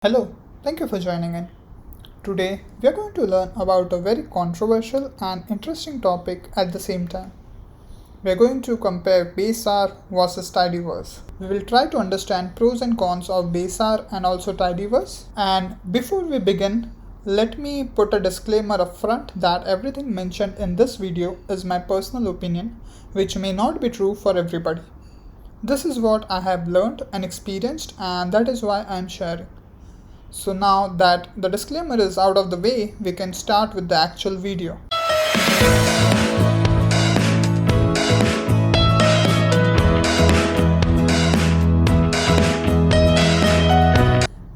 Hello, thank you for joining in. Today, we are going to learn about a very controversial and interesting topic at the same time. We are going to compare base R versus tidyverse. We will try to understand pros and cons of base R and also tidyverse. And before we begin, let me put a disclaimer up front that everything mentioned in this video is my personal opinion, which may not be true for everybody. This is what I have learned and experienced, and that is why I am sharing. So now that the disclaimer is out of the way, we can start with the actual video.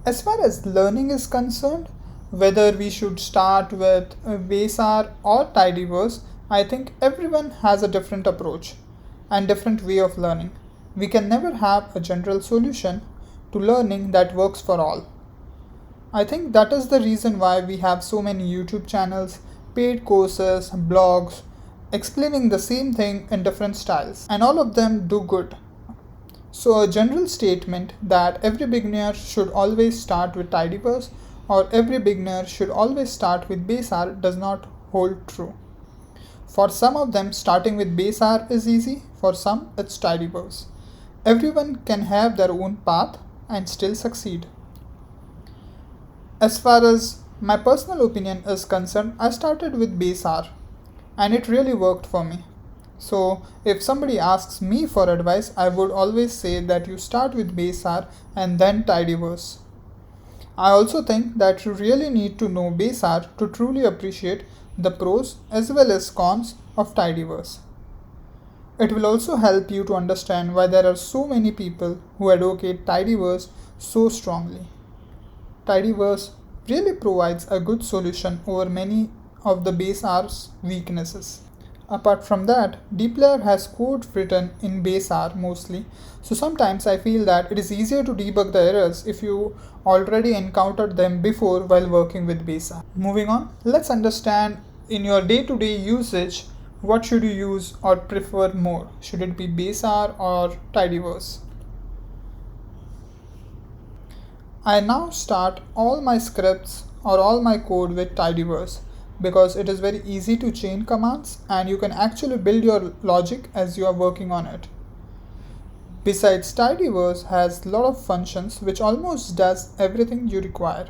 As far as learning is concerned, whether we should start with base R or tidyverse, I think everyone has a different approach and different way of learning. We can never have a general solution to learning that works for all. I think that is the reason why we have so many YouTube channels, paid courses, blogs, explaining the same thing in different styles, and all of them do good. So a general statement that every beginner should always start with tidyverse or every beginner should always start with base R does not hold true. For some of them, starting with base R is easy, for some it's tidyverse. Everyone can have their own path and still succeed. As far as my personal opinion is concerned, I started with base R and it really worked for me. So if somebody asks me for advice, I would always say that you start with base R and then tidyverse. I also think that you really need to know base R to truly appreciate the pros as well as cons of tidyverse. It will also help you to understand why there are so many people who advocate tidyverse so strongly. Tidyverse really provides a good solution over many of the base R's weaknesses. Apart from that, dplyr has code written in base R mostly, so sometimes I feel that it is easier to debug the errors if you already encountered them before while working with base R. Moving on, let's understand in your day-to-day usage what should you use or prefer more. Should it be base R or tidyverse? I now start all my scripts or all my code with tidyverse because it is very easy to chain commands and you can actually build your logic as you are working on it. Besides, tidyverse has a lot of functions which almost does everything you require.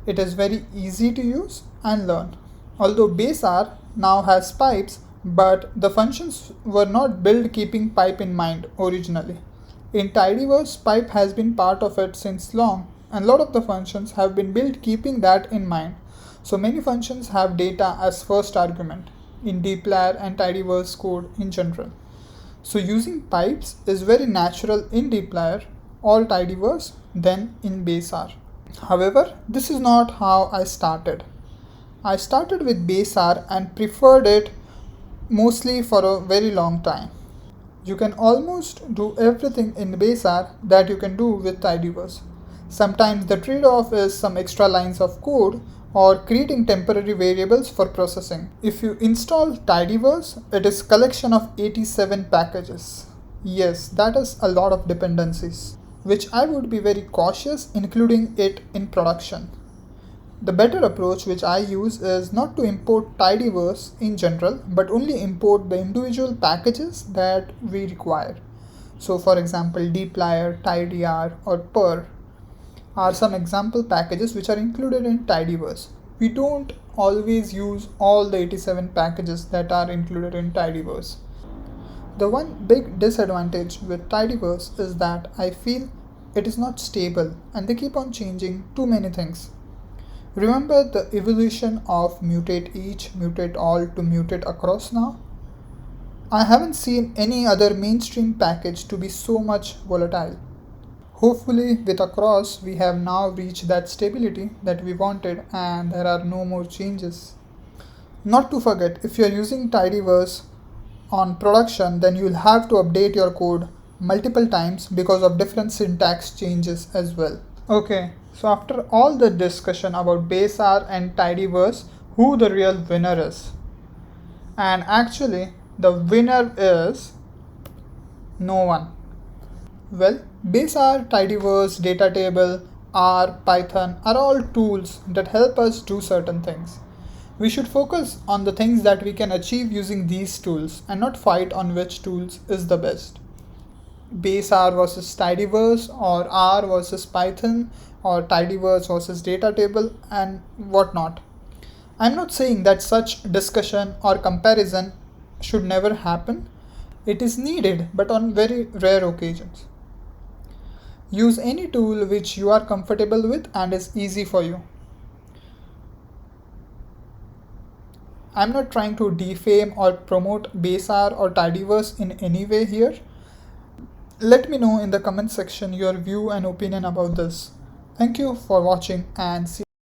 It is very easy to use and learn. Although base R now has pipes, but the functions were not built keeping pipe in mind originally. In tidyverse, pipe has been part of it since long, and a lot of the functions have been built keeping that in mind. So many functions have data as first argument in dplyr and tidyverse code in general. So using pipes is very natural in dplyr or tidyverse than in base R. However, this is not how I started. I started with base R and preferred it mostly for a very long time. You can almost do everything in base R that you can do with tidyverse. Sometimes the trade-off is some extra lines of code or creating temporary variables for processing. If you install tidyverse, it is collection of 87 packages. Yes, that is a lot of dependencies, which I would be very cautious including it in production. The better approach which I use is not to import tidyverse in general, but only import the individual packages that we require. So for example, dplyr, tidyr or purrr are some example packages which are included in tidyverse. We don't always use all the 87 packages that are included in tidyverse. The one big disadvantage with tidyverse is that I feel it is not stable and they keep on changing too many things. Remember the evolution of mutate each, mutate all to mutate across now? I haven't seen any other mainstream package to be so much volatile. Hopefully with across we have now reached that stability that we wanted and there are no more changes. Not to forget, if you are using tidyverse on production, then you will have to update your code multiple times because of different syntax changes as well. Okay, so after all the discussion about base R and tidyverse, who the real winner is? And actually, the winner is no one. Well, base R, tidyverse, data table R, Python are all tools that help us do certain things. We should focus on the things that we can achieve using these tools and not fight on which tools is the best. Base R versus tidyverse, or R versus Python, or tidyverse versus data table, and whatnot. I'm not saying that such discussion or comparison should never happen. It is needed, but on very rare occasions. Use any tool which you are comfortable with and is easy for you. I'm not trying to defame or promote base R or tidyverse in any way here. Let me know in the comment section your view and opinion about this. Thank you for watching and see